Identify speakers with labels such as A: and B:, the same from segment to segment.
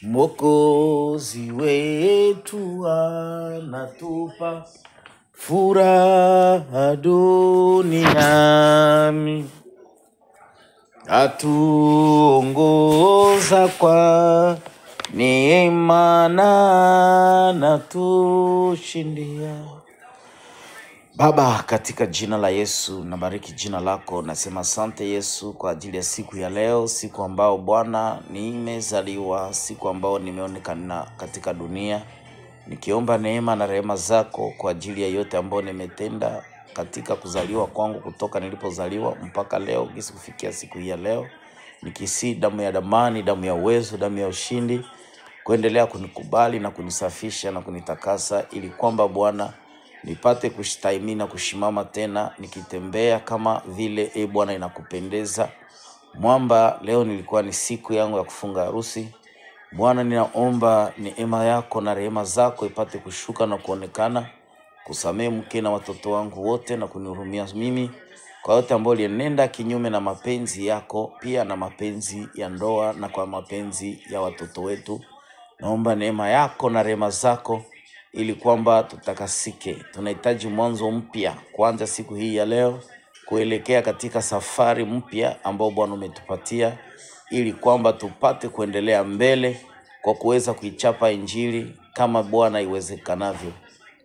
A: Mwokozi wetu anatupa furaha duniani, atuongoza kwa neema na anatushindia. Baba, katika jina la Yesu nabariki jina lako, nasema asante Yesu kwa ajili ya siku ya leo, siku ambao Bwana nimezaliwa, siku ambao nimeonekana katika dunia, nikiomba neema na rehema zako kwa ajili ya yote ambao nimetenda katika kuzaliwa kwangu, kutoka nilipozaliwa mpaka leo kisi kufikia siku hii ya leo, nikisi damu ya damani, damu ya uwezo, damu ya ushindi kuendelea kunikubali na kunisafisha na kunitakasa, ili kwamba Bwana nipate kustahimili na kushimama tena nikitembea kama vile Bwana inakupendeza. Mwamba, leo nilikuwa ni siku yangu ya kufunga harusi. Bwana, ninaomba neema yako na rehema zako ipate kushuka na kuonekana, kusamehe mke na watoto wangu wote na kunihurumia mimi kwa yote ambao lienenda kinyume na mapenzi yako, pia na mapenzi ya ndoa na kwa mapenzi ya watoto wetu. Naomba neema yako na rehema zako ili kwamba tutakasike. Tunahitaji mwanzo mpya kuanza siku hii ya leo, kuelekea katika safari mpya ambao Bwana umetupatia, ili kwamba tupate kuendelea mbele kwa kuweza kuichapa injili kama Bwana iwezekanavyo.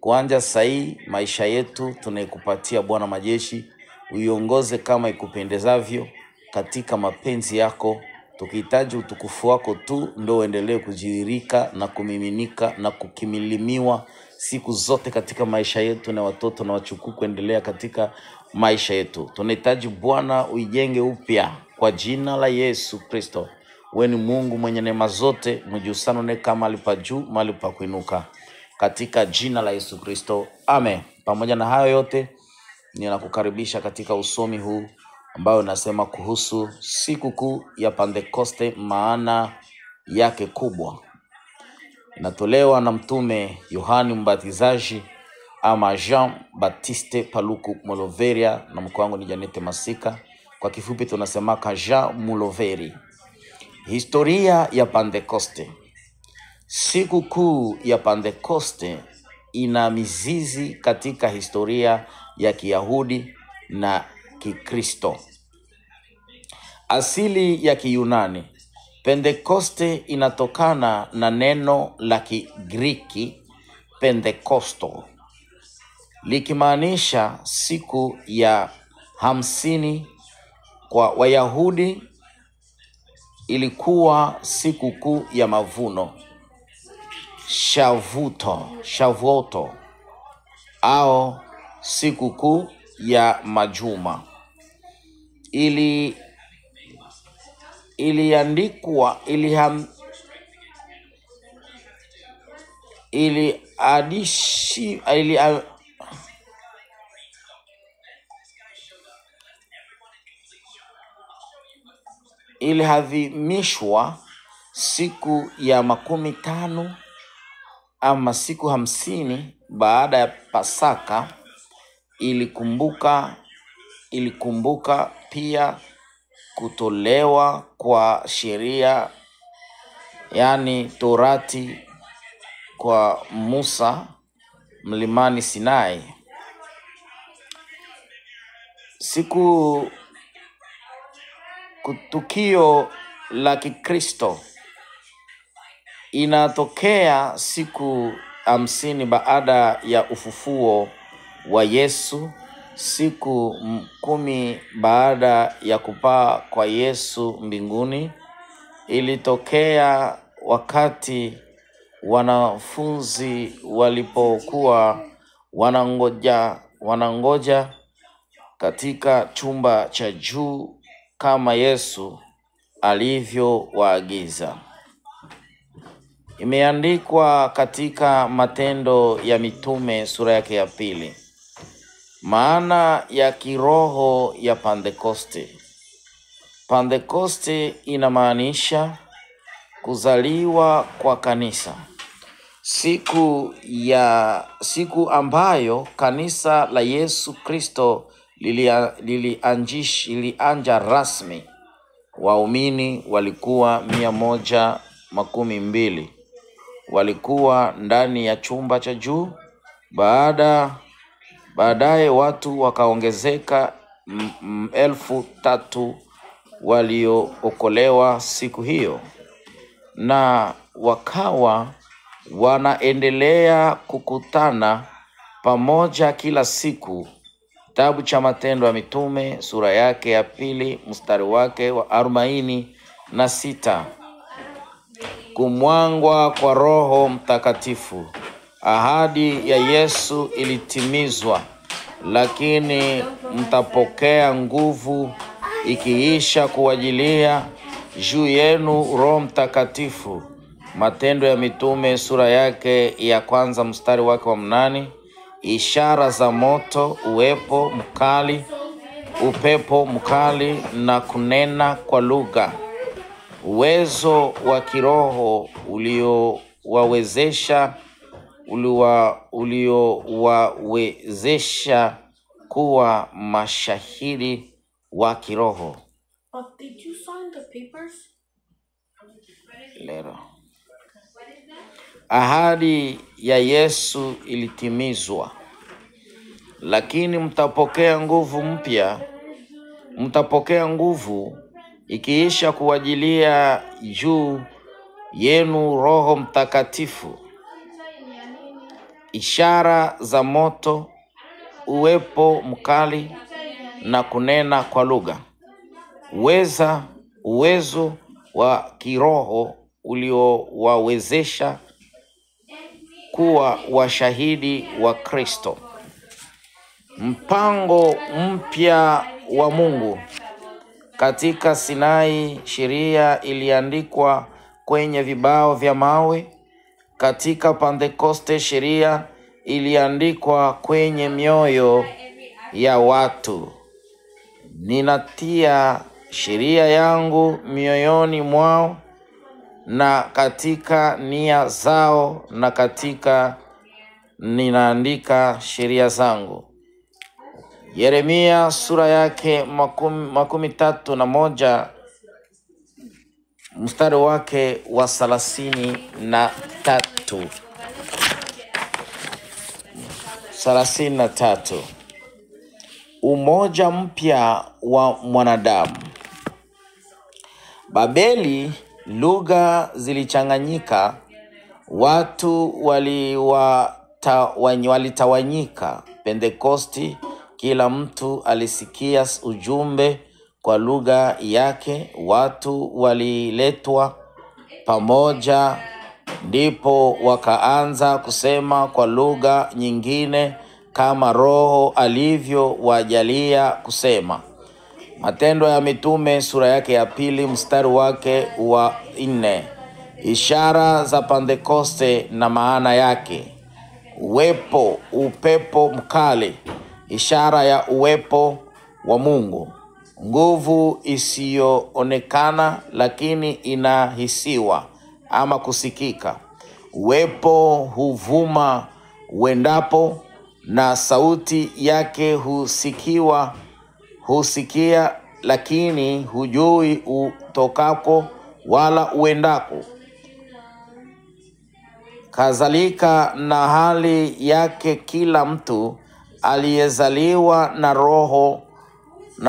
A: Kuanza sahi maisha yetu tunaikupatia Bwana majeshi, uiongoze kama ikupendezavyo katika mapenzi yako. Tukihitaji utukufu wako tu ndio uendelee kujirika na kumiminika na kukimilimiwa siku zote katika maisha yetu, na watoto na wachukuu kuendelea katika maisha yetu. Tunahitaji Bwana uijenge upya kwa jina la Yesu Kristo. Wewe ni Mungu mwenye neema zote, mjusano ne kama alipa juu mahali pa kuinuka, katika jina la Yesu Kristo, amen. Pamoja na hayo yote, ninakukaribisha katika usomi huu ambao unasema kuhusu siku kuu ya Pentekoste, maana yake kubwa. Inatolewa na mtume Yohani Mbatizaji ama Jean Baptiste Paluku Muloveria, na mko wangu ni Janete Masika. Kwa kifupi tunasemaka Jean Muloveri. Historia ya Pentekoste. Siku kuu ya Pentekoste ina mizizi katika historia ya Kiyahudi na Kikristo. Asili ya Kiyunani. Pentekoste inatokana na neno la Kigiriki Pentekosto, likimaanisha siku ya 50. Kwa Wayahudi ilikuwa siku kuu ya mavuno, Shavuoto, au siku kuu ya majuma. Iliadhimishwa siku ya 15 ama siku 50 baada ya Pasaka. Ilikumbuka pia kutolewa kwa sheria, yani Torati, kwa Musa mlimani Sinai. Tukio la Kikristo inatokea siku 50 baada ya ufufuo wa Yesu, siku 10 baada ya kupaa kwa Yesu mbinguni. Ilitokea wakati wanafunzi walipokuwa wanangoja katika chumba cha juu kama Yesu alivyowaagiza. Imeandikwa katika Matendo ya Mitume sura yake ya 2. Maana ya kiroho ya Pentekoste. Pentekoste inamaanisha kuzaliwa kwa kanisa. Siku ambayo kanisa la Yesu Kristo lilianja rasmi. Waumini walikuwa 100 12 walikuwa ndani ya chumba cha juu. Baadaye watu wakaongezeka 3,000 waliookolewa siku hiyo, na wakawa wanaendelea kukutana pamoja kila siku. Kitabu cha Matendo ya Mitume sura yake ya 2 mstari wake wa 46. Kumwangwa kwa Roho Mtakatifu. Ahadi ya Yesu ilitimizwa, lakini mtapokea nguvu ikiisha kuwajilia juu yenu Roho Mtakatifu. Matendo ya Mitume sura yake ya 1 mstari wake wa 8. Ishara za moto, upepo mkali na kunena kwa lugha. Uwezo wa kiroho uliowawezesha kuwa mashahidi wa kiroho.
B: But did you sign the papers?
A: Lero. Ahadi ya Yesu ilitimizwa, lakini mtapokea nguvu ikiisha kuwajilia juu yenu Roho Mtakatifu. Ishara za moto, uwepo mkali na kunena kwa lugha. Uwezo wa kiroho uliowawezesha kuwa washahidi wa Kristo. Mpango mpya wa Mungu. Katika Sinai sheria iliandikwa kwenye vibao vya mawe. Katika Pentekoste sheria iliandikwa kwenye mioyo ya watu. Ninatia sheria yangu mioyoni mwao na katika nia zao, na katika ninaandika sheria zangu. Yeremia sura yake 31 mstari wake wa 33. Umoja mpya wa mwanadamu. Babeli, lugha zilichanganyika, watu walitawanyika. Pentekosti, kila mtu alisikia ujumbe kwa lugha yake, watu waliletwa pamoja, ndipo wakaanza kusema kwa lugha nyingine kama Roho alivyowajalia kusema. Matendo ya Mitume sura yake ya 2 mstari wake wa 4. Ishara za Pentekoste na maana yake. Upepo mkali, ishara ya uwepo wa Mungu. Nguvu isiyoonekana lakini inahisiwa ama kusikika. Uwepo huvuma uendapo, na sauti yake husikia lakini hujui utokako wala uendako. Kadhalika na hali yake kila mtu aliyezaliwa na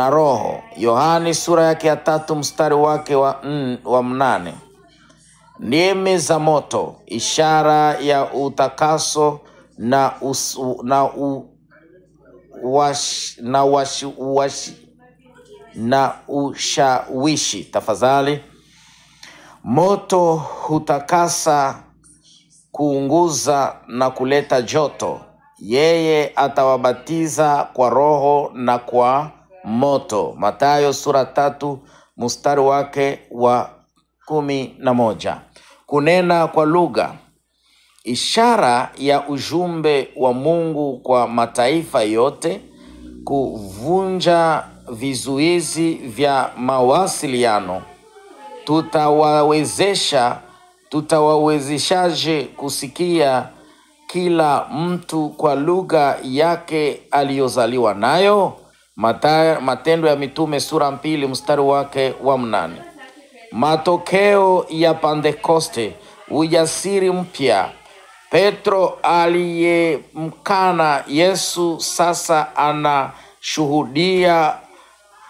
A: Roho. Yohani sura yake ya 3 mstari wake wa 8. Neema za moto, ishara ya utakaso na ushawishi. Tafadhali. Moto hutakasa, kuunguza na kuleta joto. Yeye atawabatiza kwa Roho na kwa moto. Mathayo sura 3 mstari wake wa 11. Kunena kwa lugha, ishara ya ujumbe wa Mungu kwa mataifa yote, kuvunja vizuizi vya mawasiliano. Tutawawezeshaje kusikia kila mtu kwa lugha yake aliyozaliwa nayo? Matendo ya Mitume sura 2 mstari wake wa 8. matokeo ya Pentekoste, ujasiri mpya. Petro aliyemkana Yesu sasa anashuhudia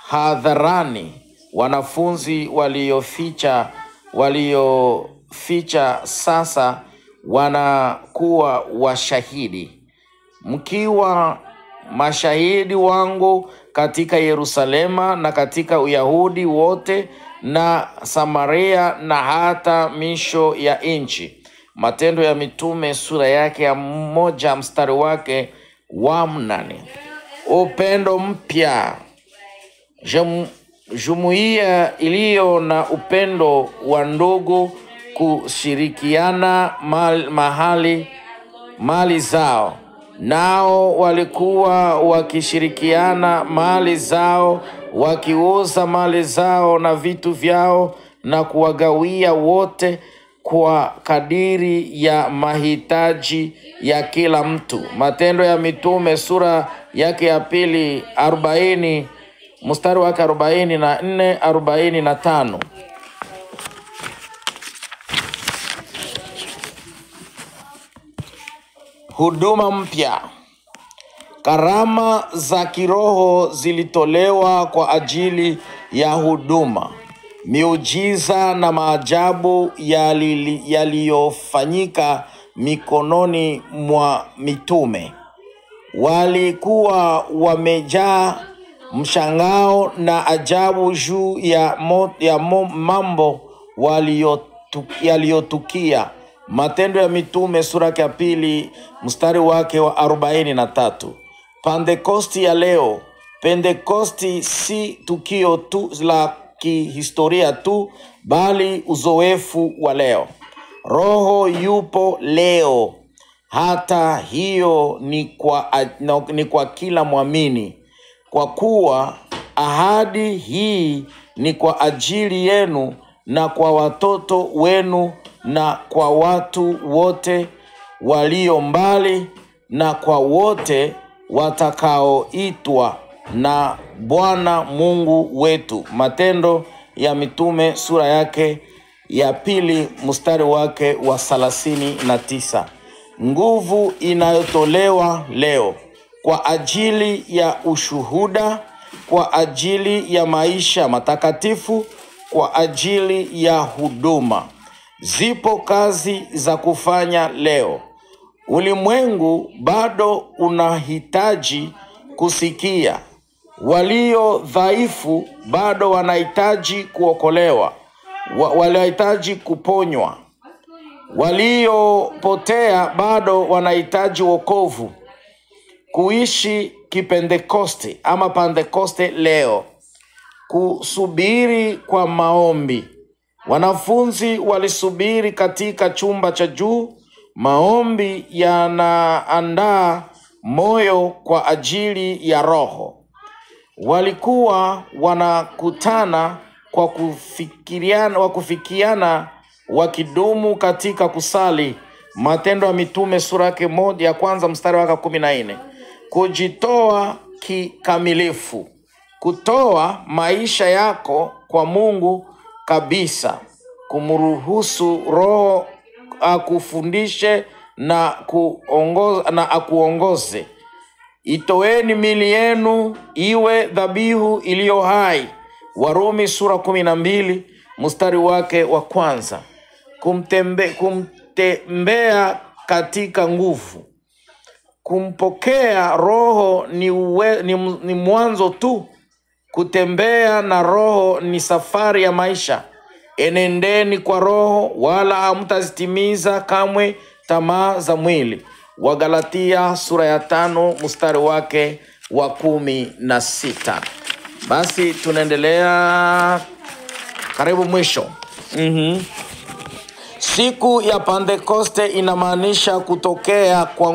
A: hadharani. Wanafunzi walioficha sasa wanakuwa washahidi. Mkiwa mashahidi wangu katika Yerusalema na katika Uyahudi wote na Samaria na hata misho ya nchi. Matendo ya Mitume sura yake ya 1 mstari wake wa 8. Upendo mpya. Jumuiya iliyo na upendo wa ndugu kushirikiana mali zao. Nao walikuwa wakishirikiana mali zao, wakiuza mali zao na vitu vyao na kuwagawia wote kwa kadiri ya mahitaji ya kila mtu. Matendo ya Mitume sura yake ya 2 40 mstari wake 44 45. Huduma mpya. Karama za kiroho zilitolewa kwa ajili ya huduma. Miujiza na maajabu yaliyofanyika mikononi mwa mitume. Walikuwa wamejaa mshangao na ajabu juu ya mambo yaliyotukia. Matendo ya Mitume sura ya 2 mstari wake wa 43. Pentekosti ya leo. Pentekosti si tukio tu la kihistoria tu, bali uzoefu wa leo. Roho yupo leo. Hata hiyo ni kwa kila muamini. Kwa kuwa ahadi hii ni kwa ajili yenu na kwa watoto wenu na kwa watu wote walio mbali na kwa wote watakaoitwa na Bwana Mungu wetu. Matendo ya Mitume sura yake ya 2 mstari wake wa 39. Nguvu inayotolewa leo kwa ajili ya ushuhuda, kwa ajili ya maisha matakatifu, kwa ajili ya huduma. Zipo kazi za kufanya leo. Ulimwengu bado unahitaji kusikia. Walio dhaifu bado wanahitaji kuokolewa. Wanahitaji kuponywa. Waliopotea bado wanahitaji wokovu. Kuishi kipentekoste ama Pentekoste leo. Kusubiri kwa maombi. Wanafunzi walisubiri katika chumba cha juu. Maombi yanaandaa moyo kwa ajili ya roho. Walikuwa wanakutana kwa kufikiana wakidumu katika kusali. Matendo ya Mitume sura yake 1 mstari wake 14. Kujitoa kikamilifu. Kutoa maisha yako kwa Mungu kabisa. Kumruhusu Roho akufundishe na akuongoze. Itoeni miili yenu iwe dhabihu iliyo hai. Warumi sura 12 mstari wake wa 1. Kumtembea katika nguvu. Kumpokea Roho ni mwanzo tu. Kutembea na Roho ni safari ya maisha. Enendeni kwa Roho wala hamtazitimiza kamwe tamaa za mwili. Wagalatia sura ya 5 mstari wake wa 16. Basi tunaendelea karibu mwisho. Siku ya Pentekoste inamaanisha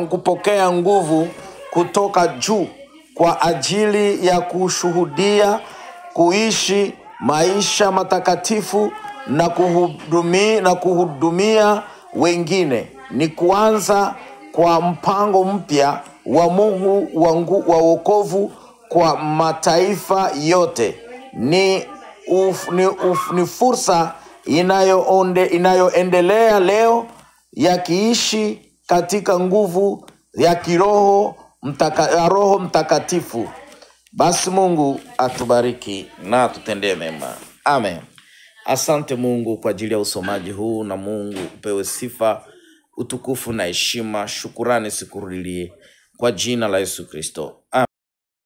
A: kupokea nguvu kutoka juu kwa ajili ya kushuhudia, kuishi maisha matakatifu na kuhudumia wengine. Ni kuanza kwa mpango mpya wa Mungu wa wokovu kwa mataifa yote. Ni ni fursa inayoendelea leo, yakiishi katika nguvu ya kiroho ya Roho Mtakatifu. Basi Mungu atubariki na tutendee mema. Amen. Asante Mungu kwa ajili ya usomaji huu, na Mungu upewe sifa, utukufu na heshima. Shukurani sikurudilie kwa jina la Yesu Kristo. Amen.